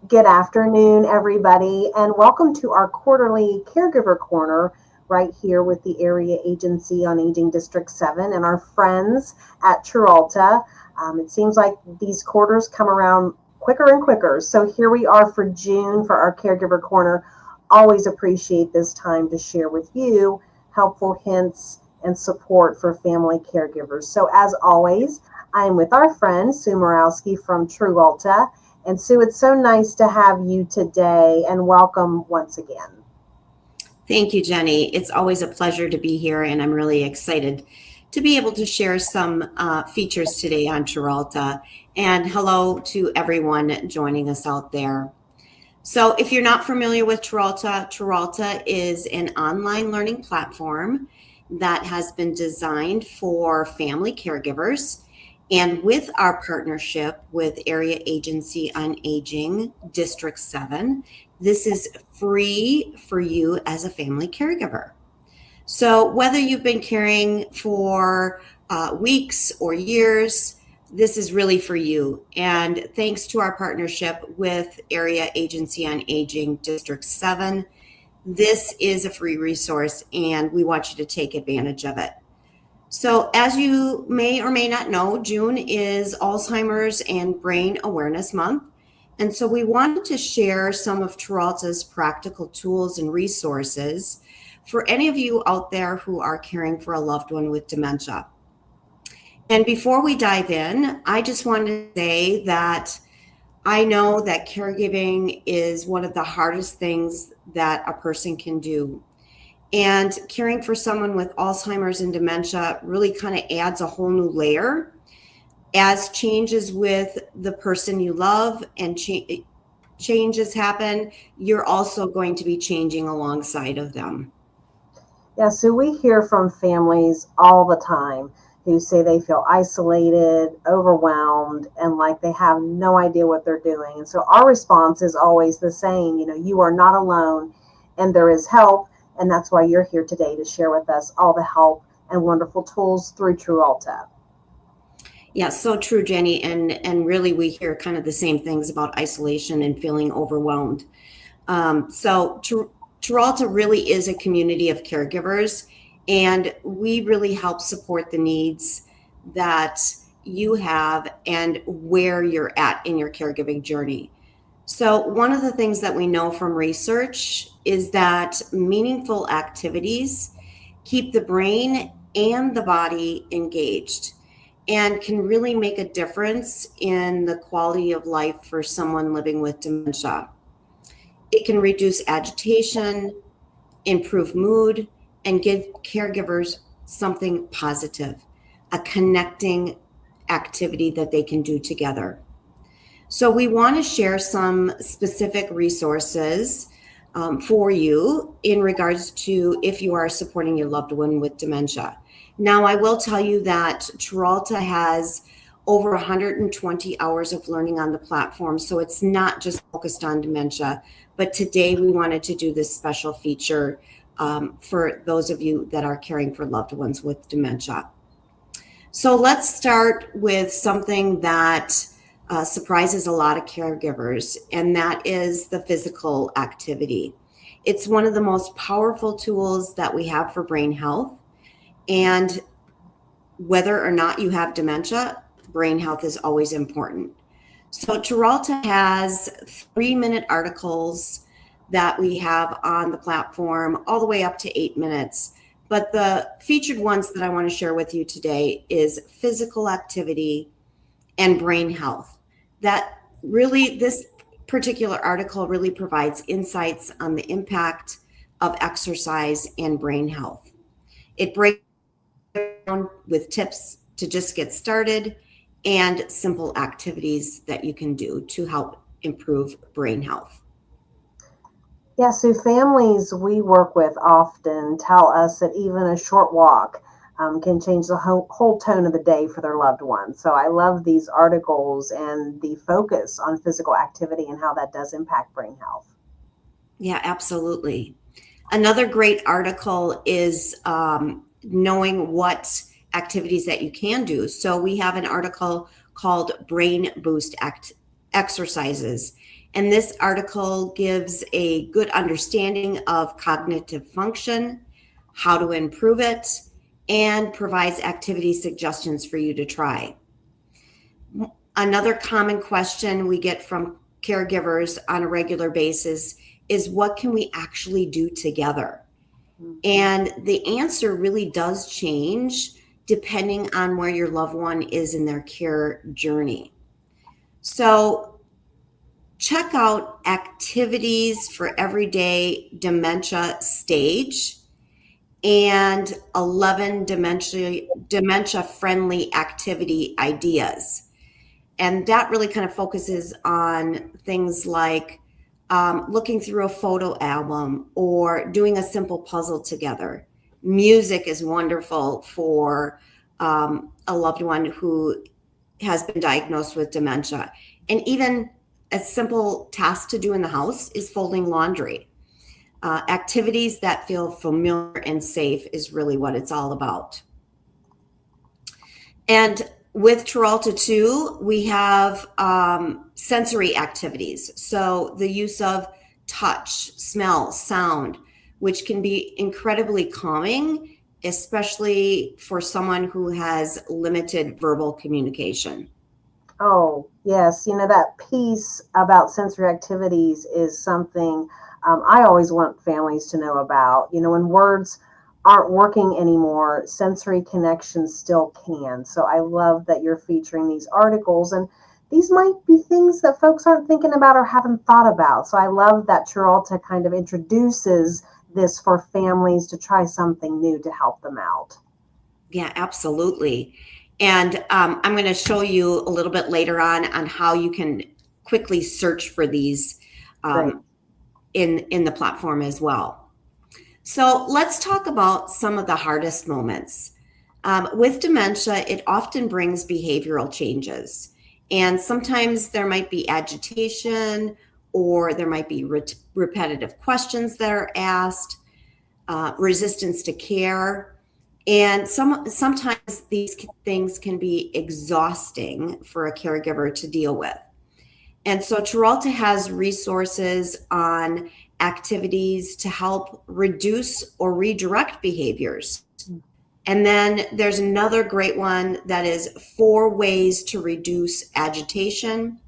Good afternoon, everybody, and welcome to our quarterly Caregiver Corner right here with the Area Agency on Aging District 7 and our friends at True. It seems like these quarters come around quicker and quicker. So here we are for June for our Caregiver Corner. Always appreciate this time to share with you helpful hints and support for family caregivers. So as always, I am with our friend Sue Morowski from True. And Sue, it's so nice to have you today and welcome once again. Thank you, Jenny. It's always a pleasure to be here, and I'm really excited to be able to share some features today on True. And hello to everyone joining us out there. So if you're not familiar with True is an online learning platform that has been designed for family caregivers. And with our partnership with Area Agency on Aging District 7, this is free for you as a family caregiver. So whether you've been caring for weeks or years, this is really for you. And thanks to our partnership with Area Agency on Aging District 7, this is a free resource and we want you to take advantage of it. So as you may or may not know, June is Alzheimer's and Brain Awareness Month. And so we wanted to share some of True's practical tools and resources for any of you out there who are caring for a loved one with dementia. And before we dive in, I just wanted to say that I know that caregiving is one of the hardest things that a person can do. And caring for someone with Alzheimer's and dementia really kind of adds a whole new layer. As changes with the person you love and changes happen, you're also going to be changing alongside of them. Yeah, so we hear from families all the time who say they feel isolated, overwhelmed, and like they have no idea what they're doing. And so our response is always the same, you are not alone and there is help. And that's why you're here today to share with us all the help and wonderful tools through True. Yeah, so true, Jenny. And really, we hear kind of the same things about isolation and feeling overwhelmed. So True really is a community of caregivers, and we really help support the needs that you have and where you're at in your caregiving journey. So one of the things that we know from research is that meaningful activities keep the brain and the body engaged and can really make a difference in the quality of life for someone living with dementia. It can reduce agitation, improve mood, and give caregivers something positive, a connecting activity that they can do together. So we want to share some specific resources for you in regards to if you are supporting your loved one with dementia. Now, I will tell you that True has over 120 hours of learning on the platform, so it's not just focused on dementia. But today we wanted to do this special feature for those of you that are caring for loved ones with dementia. So let's start with something that surprises a lot of caregivers, and that is the physical activity. It's one of the most powerful tools that we have for brain health. And whether or not you have dementia, brain health is always important. So True has 3-minute articles that we have on the platform, all the way up to 8 minutes. But the featured ones that I want to share with you today is physical activity and brain health. That really, this particular article really provides insights on the impact of exercise and brain health. It breaks down with tips to just get started and simple activities that you can do to help improve brain health. Yeah, so families we work with often tell us that even a short walk can change the whole tone of the day for their loved ones. So I love these articles and the focus on physical activity and how that does impact brain health. Yeah, absolutely. Another great article is knowing what activities that you can do. So we have an article called Brain Boost exercises. And this article gives a good understanding of cognitive function, how to improve it, and provides activity suggestions for you to try. Another common question we get from caregivers on a regular basis is, what can we actually do together? And the answer really does change depending on where your loved one is in their care journey. So check out activities for everyday dementia stage and 11 dementia friendly activity ideas. And that really kind of focuses on things like looking through a photo album or doing a simple puzzle together. Music is wonderful for a loved one who has been diagnosed with dementia. And even a simple task to do in the house is folding laundry. Activities that feel familiar and safe is really what it's all about. And with Trulta 2, we have sensory activities. So the use of touch, smell, sound, which can be incredibly calming, especially for someone who has limited verbal communication. Oh, yes. That piece about sensory activities is something I always want families to know about. When words aren't working anymore, sensory connections still can. So I love that you're featuring these articles, and these might be things that folks aren't thinking about or haven't thought about. So I love that Trulta kind of introduces this for families to try something new to help them out. Yeah, absolutely. And I'm going to show you a little bit later on how you can quickly search for these in the platform as well. So let's talk about some of the hardest moments. With dementia, it often brings behavioral changes. And sometimes there might be agitation, or there might be repetitive questions that are asked, resistance to care. And sometimes these things can be exhausting for a caregiver to deal with. And so Trulta has resources on activities to help reduce or redirect behaviors. And then there's another great one that is 4 ways to reduce agitation.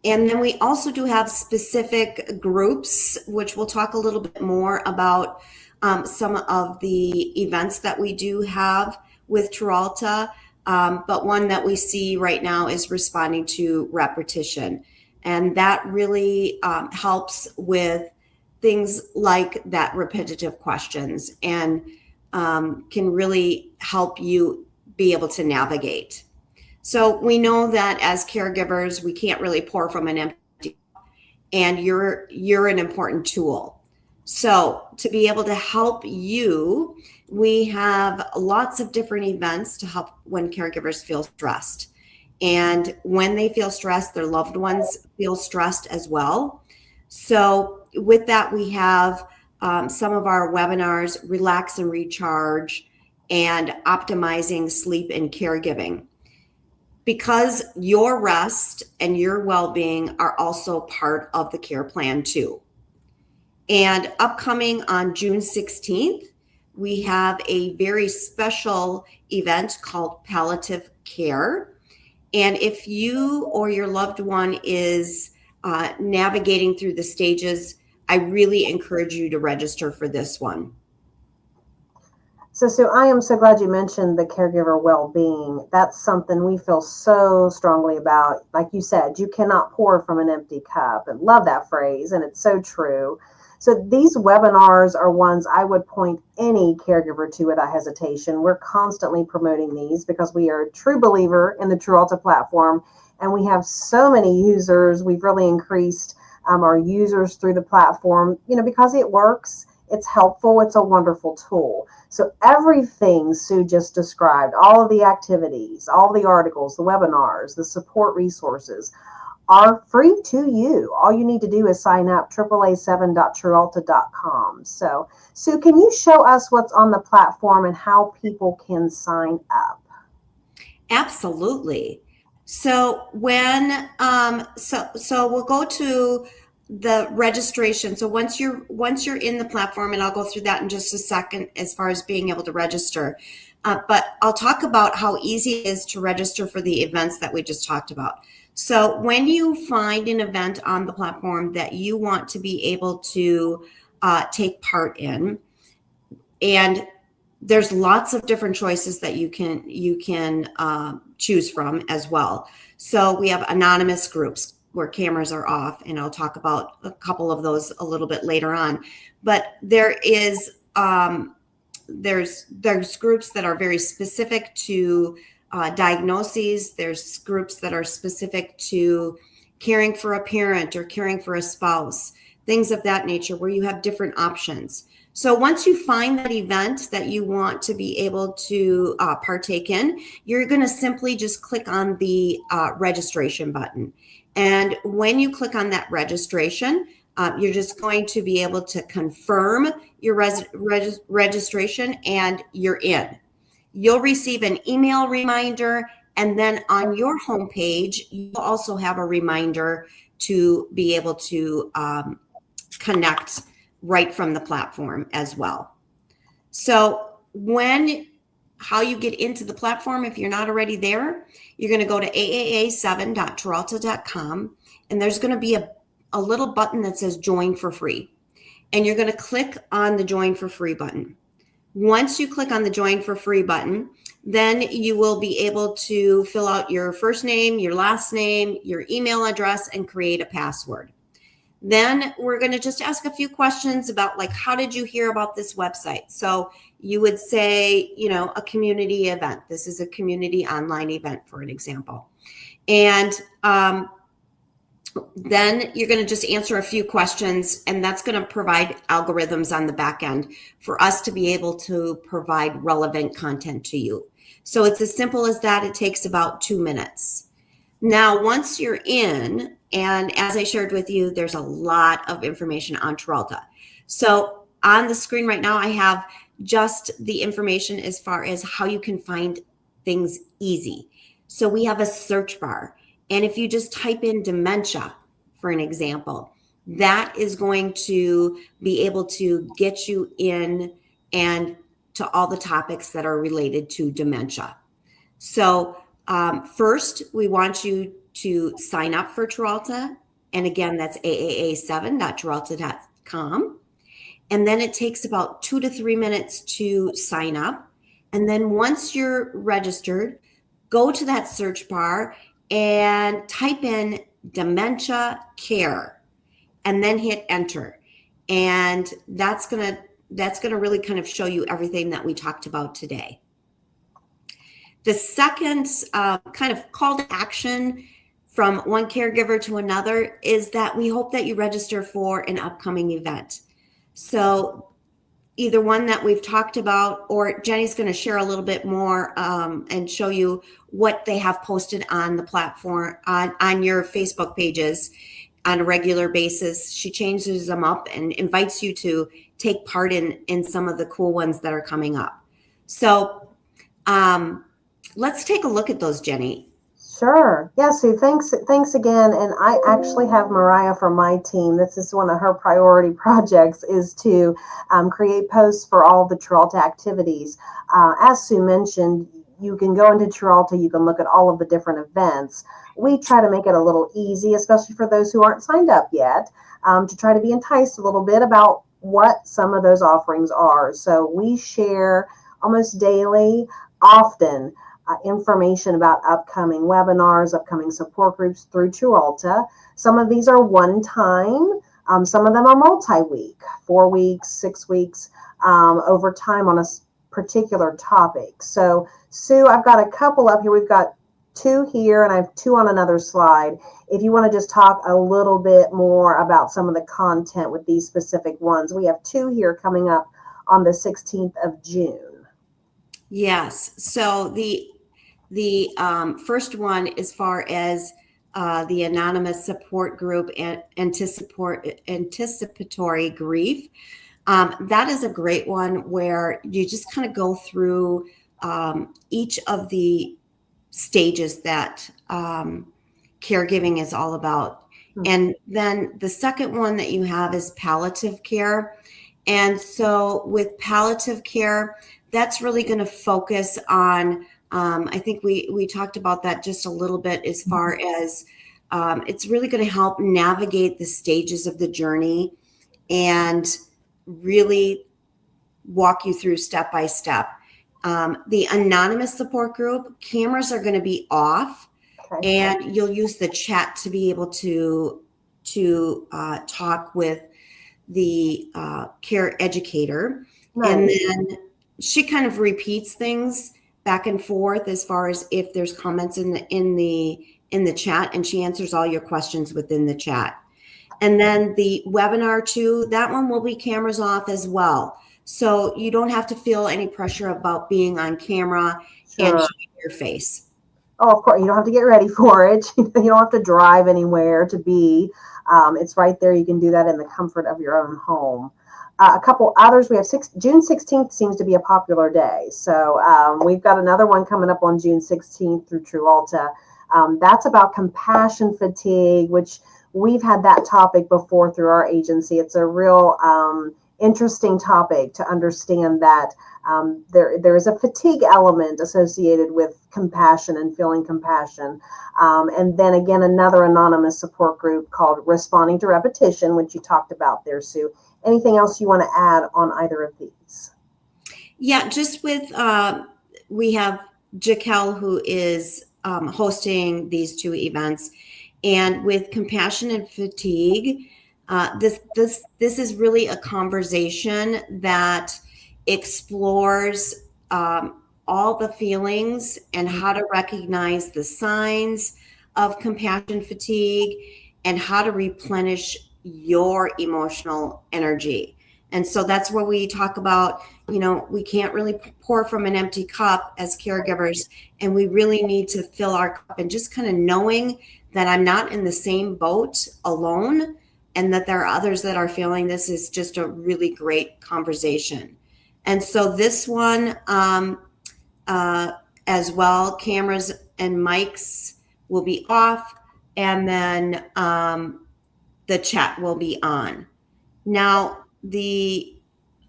And then we also do have specific groups, which we'll talk a little bit more about some of the events that we do have with Trulta. But one that we see right now is responding to repetition. And that really helps with things like that repetitive questions, and can really help you be able to navigate. So we know that as caregivers, we can't really pour from an empty cup, and you're an important tool. So to be able to help you, we have lots of different events to help when caregivers feel stressed. And when they feel stressed, their loved ones feel stressed as well. So with that, we have some of our webinars, Relax and Recharge, and Optimizing Sleep and Caregiving. Because your rest and your well-being are also part of the care plan too. And upcoming on June 16th, we have a very special event called Palliative Care. And if you or your loved one is navigating through the stages, I really encourage you to register for this one. So I am so glad you mentioned the caregiver well-being. That's something we feel so strongly about. Like you said, you cannot pour from an empty cup, and love that phrase. And it's so true. So these webinars are ones I would point any caregiver to without hesitation. We're constantly promoting these because we are a true believer in the Trulta platform, and we have so many users. We've really increased our users through the platform, because it works. It's helpful. It's a wonderful tool. So everything Sue just described, all of the activities, all the articles, the webinars, the support resources, are free to you. All you need to do is sign up, aaa7.trulta.com. So, Sue, can you show us what's on the platform and how people can sign up? Absolutely. So so we'll go to the registration. So once you're in the platform, and I'll go through that in just a second as far as being able to register. But I'll talk about how easy it is to register for the events that we just talked about. So when you find an event on the platform that you want to be able to take part in, and there's lots of different choices that you can choose from as well. So we have anonymous groups where cameras are off, and I'll talk about a couple of those a little bit later on. But there's groups that are very specific to diagnoses. There's groups that are specific to caring for a parent or caring for a spouse, things of that nature, where you have different options. So once you find that event that you want to be able to partake in, you're going to simply just click on the registration button. And when you click on that registration, you're just going to be able to confirm your registration and you're in. You'll receive an email reminder, and then on your homepage, you'll also have a reminder to be able to connect right from the platform as well. So how you get into the platform, if you're not already there, you're going to go to aaa7.turalta.com, and there's going to be a little button that says join for free. And you're going to click on the join for free button. Once you click on the join for free button, then you will be able to fill out your first name, your last name, your email address, and create a password. Then we're going to just ask a few questions about, like, how did you hear about this website? So you would say, a community event. This is a community online event, for an example. And then you're going to just answer a few questions, and that's going to provide algorithms on the back end for us to be able to provide relevant content to you. So it's as simple as that. It takes about 2 minutes. Now, once you're in, and as I shared with you, there's a lot of information on Turalta. So on the screen right now, I have just the information as far as how you can find things easy. So we have a search bar. And if you just type in dementia, for an example, that is going to be able to get you in and to all the topics that are related to dementia. So first, we want you to sign up for Turalta. And again, that's aaa7.turalta.com. And then it takes about 2 to 3 minutes to sign up. And then once you're registered, go to that search bar and type in dementia care, and then hit enter. And that's gonna really kind of show you everything that we talked about today. The second kind of call to action from one caregiver to another is that we hope that you register for an upcoming event. So either one that we've talked about, or Jenny's going to share a little bit more and show you what they have posted on the platform, on your Facebook pages on a regular basis. She changes them up and invites you to take part in some of the cool ones that are coming up. So let's take a look at those, Jenny. Sure. Yeah, Sue, thanks again. And I actually have Mariah from my team. This is one of her priority projects, is to create posts for all the Turalta activities. As Sue mentioned, you can go into Turalta, you can look at all of the different events. We try to make it a little easy, especially for those who aren't signed up yet, to try to be enticed a little bit about what some of those offerings are. So we share almost daily, often, information about upcoming webinars, upcoming support groups through Turalta. Some of these are one time. Some of them are multi-week, 4 weeks, 6 weeks, over time on a particular topic. So Sue, I've got a couple up here. We've got 2 here and I have 2 on another slide. If you want to just talk a little bit more about some of the content with these specific ones, we have 2 here coming up on the 16th of June. Yes. So the first one, as far as the anonymous support group and anticipatory grief, that is a great one where you just kind of go through each of the stages that caregiving is all about. And then the second one that you have is palliative care. And so with palliative care, that's really going to focus on, I think we talked about that just a little bit as far as it's really going to help navigate the stages of the journey and really walk you through step by step. The anonymous support group, cameras are going to be off, and you'll use the chat to be able to talk with the care educator. Nice. And then she kind of repeats things back and forth as far as if there's comments in the chat, and she answers all your questions within the chat. And then the webinar too, that one will be cameras off as well. So you don't have to feel any pressure about being on camera and showing your face. Oh, of course, you don't have to get ready for it. You don't have to drive anywhere to be. It's right there. You can do that in the comfort of your own home. A couple others. We have June 16th seems to be a popular day. So we've got another one coming up on June 16th through TruAlta. That's about compassion fatigue, which we've had that topic before through our agency. It's a real interesting topic to understand that there is a fatigue element associated with compassion and feeling compassion. And then again, another anonymous support group called Responding to Repetition, which you talked about there, Sue. Anything else you want to add on either of these? Yeah, just with, we have Jaquel who is hosting these two events. And with compassion and fatigue, this is really a conversation that explores all the feelings and how to recognize the signs of compassion fatigue and how to replenish your emotional energy. And so that's where we talk about, we can't really pour from an empty cup as caregivers, and we really need to fill our cup, and just kind of knowing that I'm not in the same boat alone and that there are others that are feeling this is just a really great conversation. And so this one as well, cameras and mics will be off, and then the chat will be on. Now, the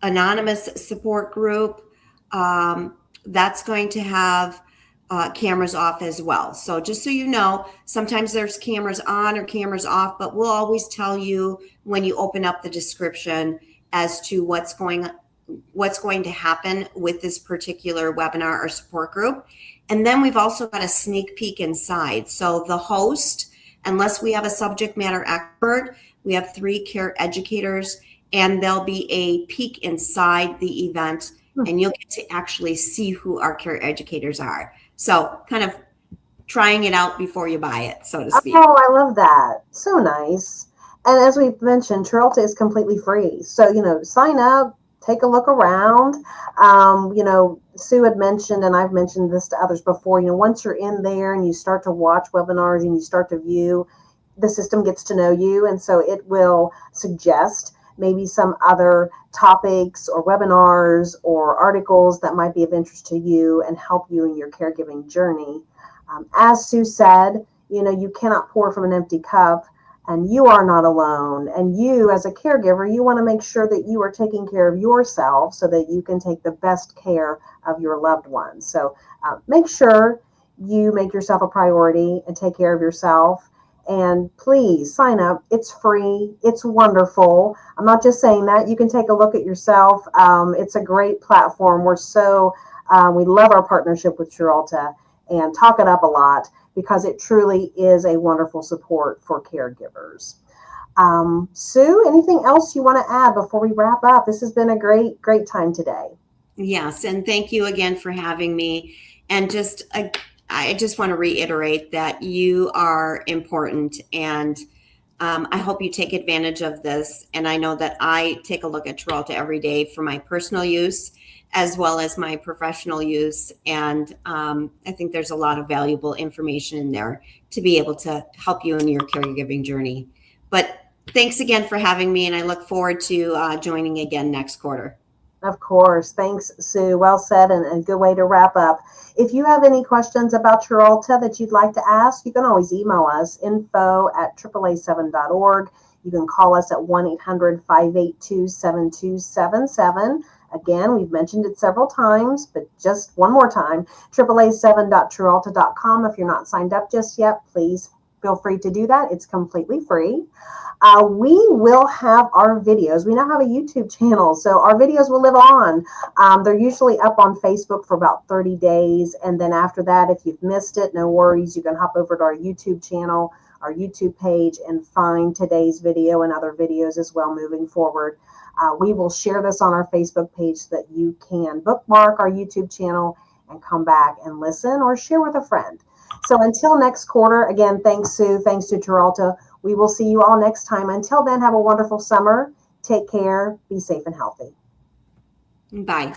anonymous support group, that's going to have cameras off as well. So just so you know, sometimes there's cameras on or cameras off, but we'll always tell you when you open up the description as to what's going to happen with this particular webinar or support group. And then we've also got a sneak peek inside. So the host, unless we have a subject matter expert, we have 3 care educators, and there'll be a peek inside the event, and you'll get to actually see who our care educators are. So kind of trying it out before you buy it, so to speak. Oh, I love that. So nice. And as we've mentioned, TruAlta is completely free. So, sign up, take a look around. Sue had mentioned, and I've mentioned this to others before, once you're in there and you start to watch webinars and you start to view, the system gets to know you. And so it will suggest maybe some other topics or webinars or articles that might be of interest to you and help you in your caregiving journey. As Sue said, you cannot pour from an empty cup, and you are not alone. And you, as a caregiver, you want to make sure that you are taking care of yourself so that you can take the best care of your loved ones. So make sure you make yourself a priority and take care of yourself. And please sign up. It's free. It's wonderful. I'm not just saying that. You can take a look at yourself. It's a great platform. We love our partnership with TruAlta and talk it up a lot because it truly is a wonderful support for caregivers. Sue, anything else you want to add before we wrap up? This has been a great, great time today. Yes. And thank you again for having me. And I just want to reiterate that you are important, and I hope you take advantage of this. And I know that I take a look at TruAlta every day for my personal use as well as my professional use. And I think there's a lot of valuable information in there to be able to help you in your caregiving journey. But thanks again for having me, and I look forward to joining again next quarter. Of course. Thanks, Sue. Well said, and a good way to wrap up. If you have any questions about Trulta that you'd like to ask, you can always email us, info@AAA7.org. You can call us at 1-800-582-7277. Again, we've mentioned it several times, but just one more time, AAA7.Trulta.com. If you're not signed up just yet, please feel free to do that. It's completely free. We will have our videos. We now have a YouTube channel, so our videos will live on. They're usually up on Facebook for about 30 days. And then after that, if you've missed it, no worries. You can hop over to our YouTube channel, our YouTube page, and find today's video and other videos as well moving forward. We will share this on our Facebook page so that you can bookmark our YouTube channel and come back and listen or share with a friend. So until next quarter, again, thanks, Sue. Thanks to Trulta. We will see you all next time. Until then, have a wonderful summer. Take care. Be safe and healthy. Bye.